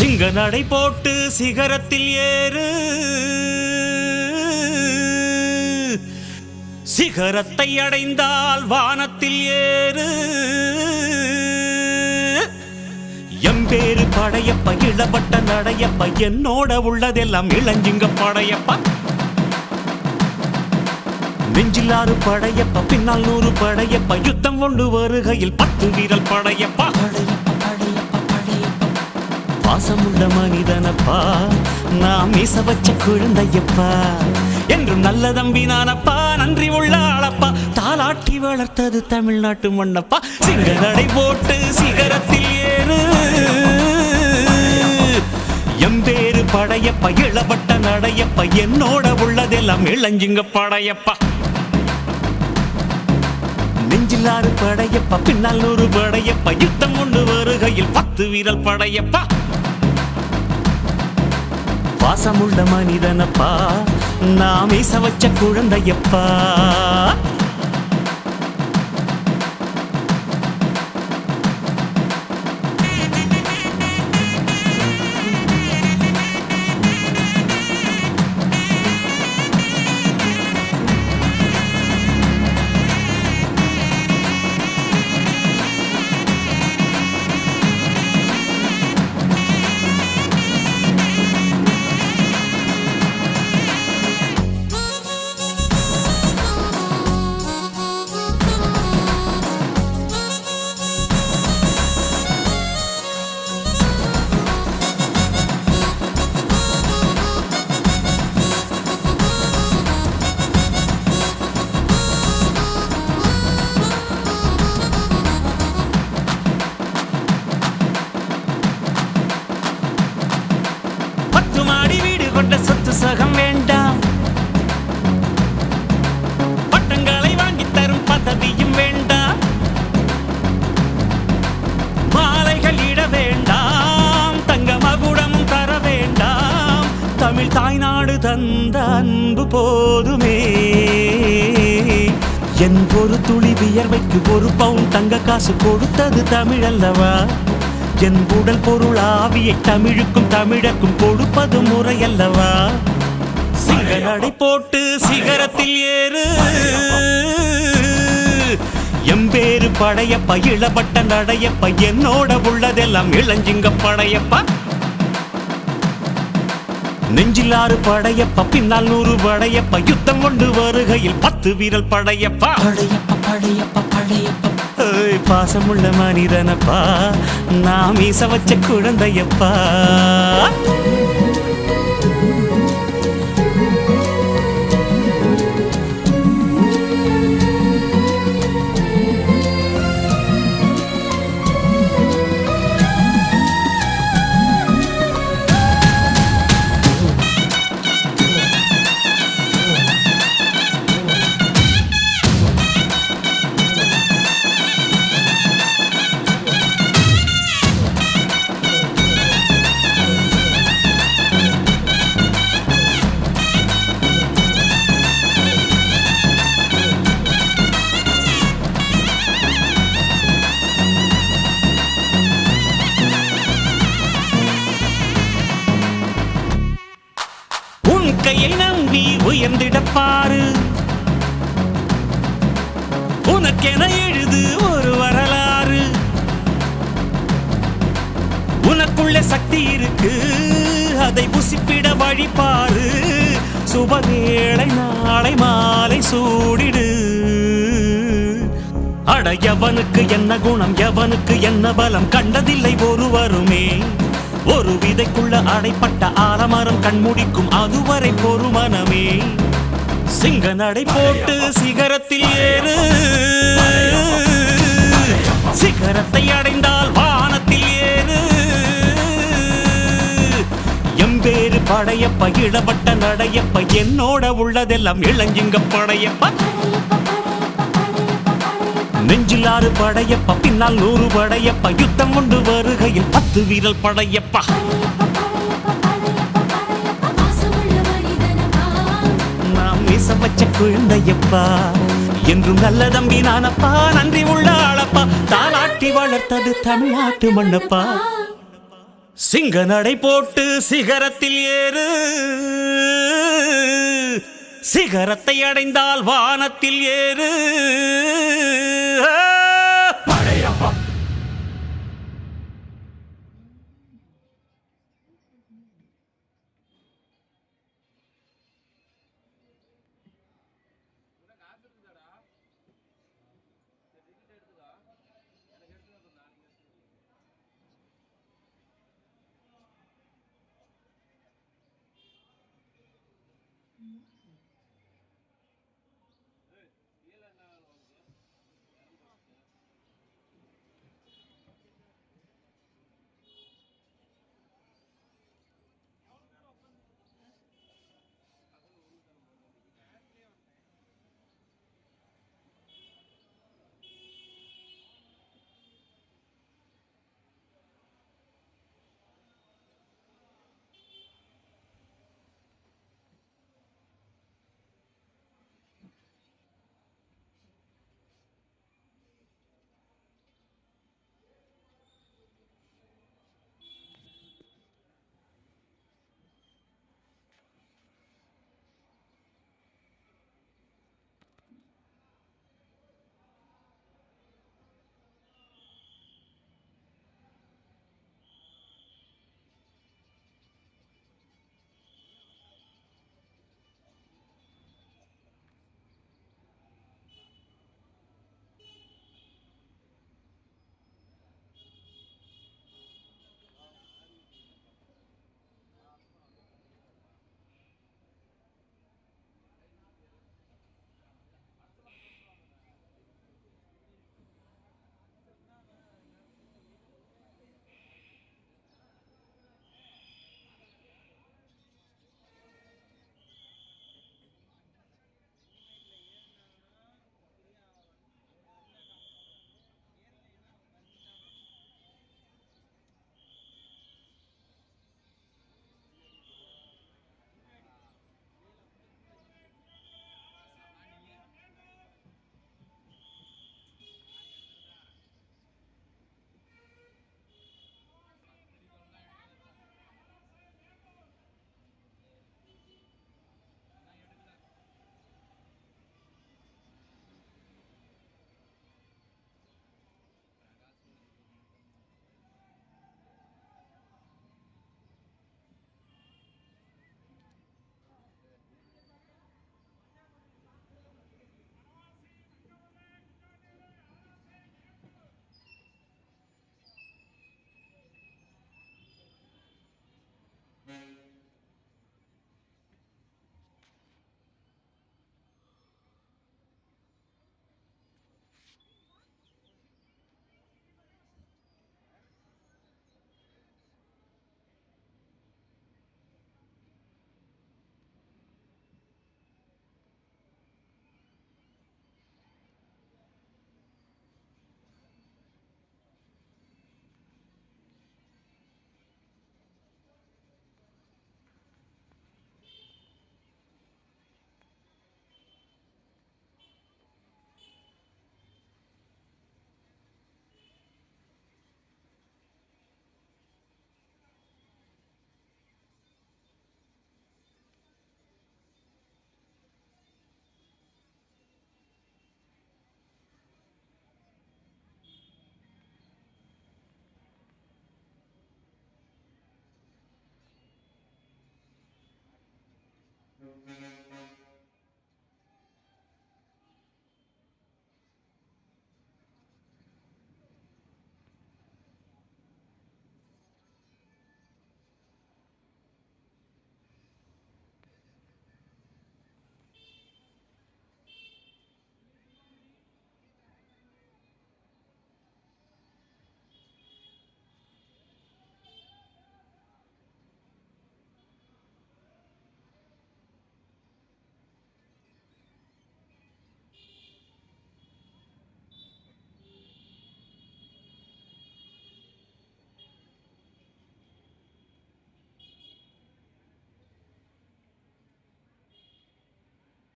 சிங்க நடை போட்டு சிகரத்தில் ஏறு, சிகரத்தை அடைந்தால் வானத்தில் ஏறு. எம்பேரு படையப்ப இளவட்ட நடையப்ப, என்னோட உள்ளதெல்லாம் இளஞ்சிங்க படையப்பா. நெஞ்சிலாறு படையப்ப, பின்னால் 100 படையப்ப, யுத்தம் கொண்டு வருகையில் 10 வீரல் படையப்பா. பாசமுள்ள மனிதனப்பா, நாம் மீச வச்ச குழந்தையப்பா, என்றும் நல்ல தம்பி நானப்பா, நன்றி உள்ள ஆளப்பா, தாலாட்டி வளர்த்தது தமிழ்நாட்டு மண்ணப்பா. சிங்க நடை போட்டு சிகரத்தில் ஏறு, எம்பேரு படையப்ப இளவட்ட நடையப்ப, என்னோட உள்ளதெல்லாம் இளஞ்சிங்க படையப்பா. நெஞ்சிலாறு படையப்ப, பின்னால் 100 படையப்ப, யுத்தம் கொண்டு வருகையில் 10 வீரல் படையப்பா. பாசமுள்ள மனிதனப்பா, நாம் மீச வச்ச குழந்தையப்பா. சொத்து சகம் வேண்டாம், பட்டங்களை வாங்கி தரும் பதவியும் வேண்டாம், மாலைகள் இட வேண்டாம், தங்க மகுடமும் தர வேண்டாம், தமிழ் தாய்நாடு தந்த அன்பு போதுமே. என் ஒரு துளி வியர்வைக்கு 1 பவுன் தங்க காசு கொடுத்தது தமிழ் அல்லவா. என் உடல் பொருள் ஆவியை தமிழுக்கும் தமிழக்கும் கொடுப்பது முறையல்லவா. சிங்க நடை போட்டு சிகரத்தில் ஏறு, எம்பேரு படையப்ப இளவட்ட நடையப்ப, என்னோட உள்ளதெல்லாம் இளஞ்சிங்க படையப்பா. நெஞ்சிலாறு படையப்ப, பின்னால் 100 படையப்ப, யுத்தம் கொண்டு வருகையில் 10 வீரல் படையப்பா. பாசமுள்ள மனிதனப்பா, நாம் மீச வச்ச குழந்தையப்பா. கையை நம்பி உயர்ந்திடப்பாரு, உனக்கென எழுது ஒரு வரலாறு. உனக்குள்ள சக்தி இருக்கு, அதை புசிப்பிட வழிபாரு. சுபவேளை நாளை மாலை சூடிடு. அட எவனுக்கு என்ன குணம், எவனுக்கு என்ன பலம், கண்டதில்லை ஒருவருமே. ஒரு விதைக்குள்ள அடைப்பட்ட ஆலமரம் கண்முடிக்கும், அதுவரை பொறுமனமே. சிங்க நடை போட்டு சிகரத்தில் ஏறு, சிகரத்தை அடைந்தால் வானத்தில் ஏறு. எம்பேரு படையப்ப இளவட்ட நடையப்ப, என்னோட உள்ளதெல்லாம் இளஞ்சிங்க படையப்ப. நெஞ்சிலாறு படையப்ப, பின்னால் 100 படையப்ப, யுத்தம் கொண்டு வருகையில் 10 வீரல் படையப்பா. நாம் மீச வச்ச குழந்தையப்பா, என்றும் நல்ல தம்பி நானப்பா, நன்றி உள்ள ஆளப்பா, தாலாட்டி வளர்த்தது தமிழ்நாட்டு மண்ணப்பா. சிங்க நடை போட்டு சிகரத்தில் ஏறு, சிகரத்தை அடைந்தால் வானத்தில் ஏறு.